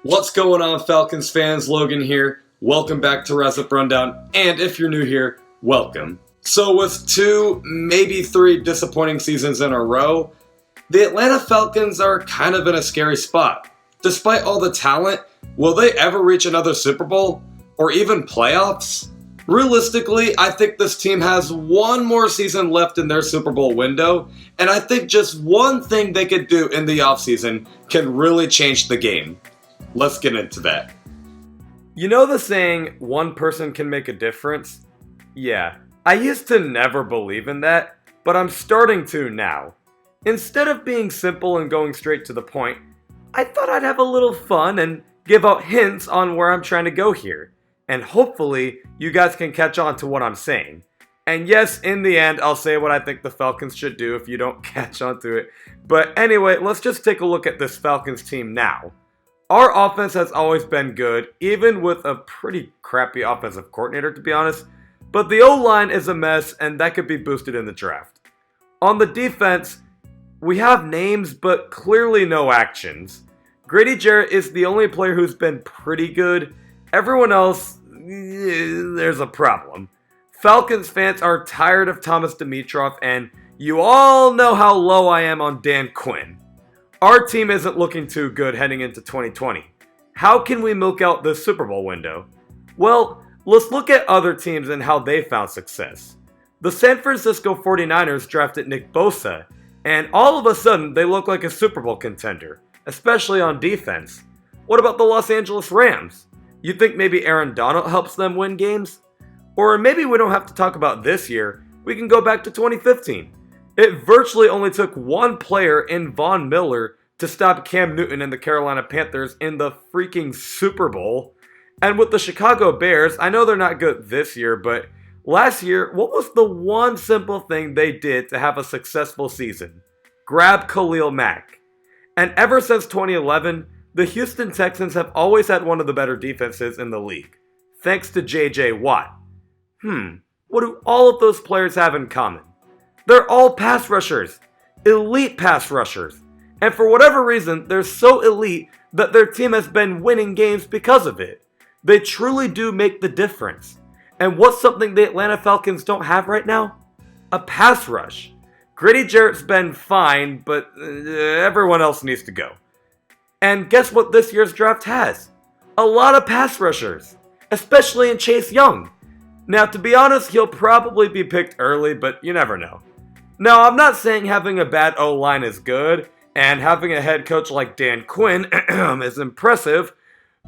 What's going on, Falcons fans? Logan here. Welcome back to Rise Up Rundown, and if you're new here, welcome. So with 2, maybe 3 disappointing seasons in a row, the Atlanta Falcons are kind of in a scary spot. Despite all the talent, will they ever reach another Super Bowl? Or even playoffs? Realistically, I think this team has one more season left in their Super Bowl window, and I think just one thing they could do in the offseason can really change the game. Let's get into that. You know the saying, one person can make a difference? Yeah, I used to never believe in that, but I'm starting to now. Instead of being simple and going straight to the point, I thought I'd have a little fun and give out hints on where I'm trying to go here. And hopefully, you guys can catch on to what I'm saying. And yes, in the end, I'll say what I think the Falcons should do if you don't catch on to it. But anyway, let's just take a look at this Falcons team now. Our offense has always been good, even with a pretty crappy offensive coordinator, to be honest. But the O-line is a mess, and that could be boosted in the draft. On the defense, we have names, but clearly no actions. Grady Jarrett is the only player who's been pretty good. Everyone else, there's a problem. Falcons fans are tired of Thomas Dimitroff, and you all know how low I am on Dan Quinn. Our team isn't looking too good heading into 2020. How can we milk out this Super Bowl window? Well, let's look at other teams and how they found success. The San Francisco 49ers drafted Nick Bosa, and all of a sudden they look like a Super Bowl contender, especially on defense. What about the Los Angeles Rams? You think maybe Aaron Donald helps them win games? Or maybe we don't have to talk about this year, we can go back to 2015. It virtually only took one player in Von Miller to stop Cam Newton and the Carolina Panthers in the freaking Super Bowl. And with the Chicago Bears, I know they're not good this year, but last year, what was the one simple thing they did to have a successful season? Grab Khalil Mack. And ever since 2011, the Houston Texans have always had one of the better defenses in the league, thanks to J.J. Watt. What do all of those players have in common? They're all pass rushers, elite pass rushers. And for whatever reason, they're so elite that their team has been winning games because of it. They truly do make the difference. And what's something the Atlanta Falcons don't have right now? A pass rush. Grady Jarrett's been fine, but everyone else needs to go. And guess what this year's draft has? A lot of pass rushers, especially in Chase Young. Now, to be honest, he'll probably be picked early, but you never know. Now, I'm not saying having a bad O-line is good, and having a head coach like Dan Quinn is impressive,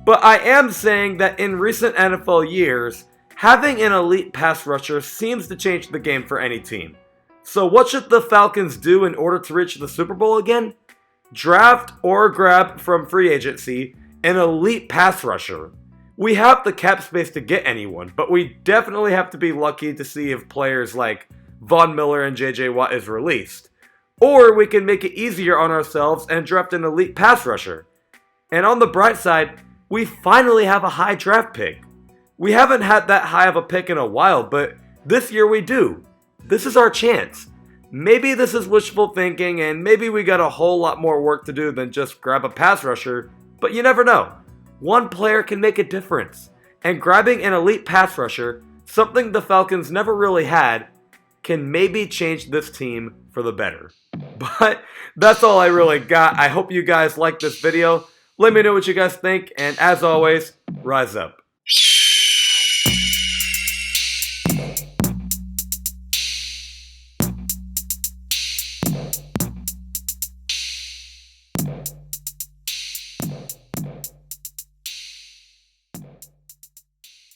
but I am saying that in recent NFL years, having an elite pass rusher seems to change the game for any team. So what should the Falcons do in order to reach the Super Bowl again? Draft or grab from free agency an elite pass rusher. We have the cap space to get anyone, but we definitely have to be lucky to see if players like Von Miller and J.J. Watt is released. Or we can make it easier on ourselves and draft an elite pass rusher. And on the bright side, we finally have a high draft pick. We haven't had that high of a pick in a while, but this year we do. This is our chance. Maybe this is wishful thinking, and maybe we got a whole lot more work to do than just grab a pass rusher, but you never know. One player can make a difference, and grabbing an elite pass rusher, something the Falcons never really had, can maybe change this team for the better. But that's all I really got. I hope you guys liked this video. Let me know what you guys think, and as always, rise up.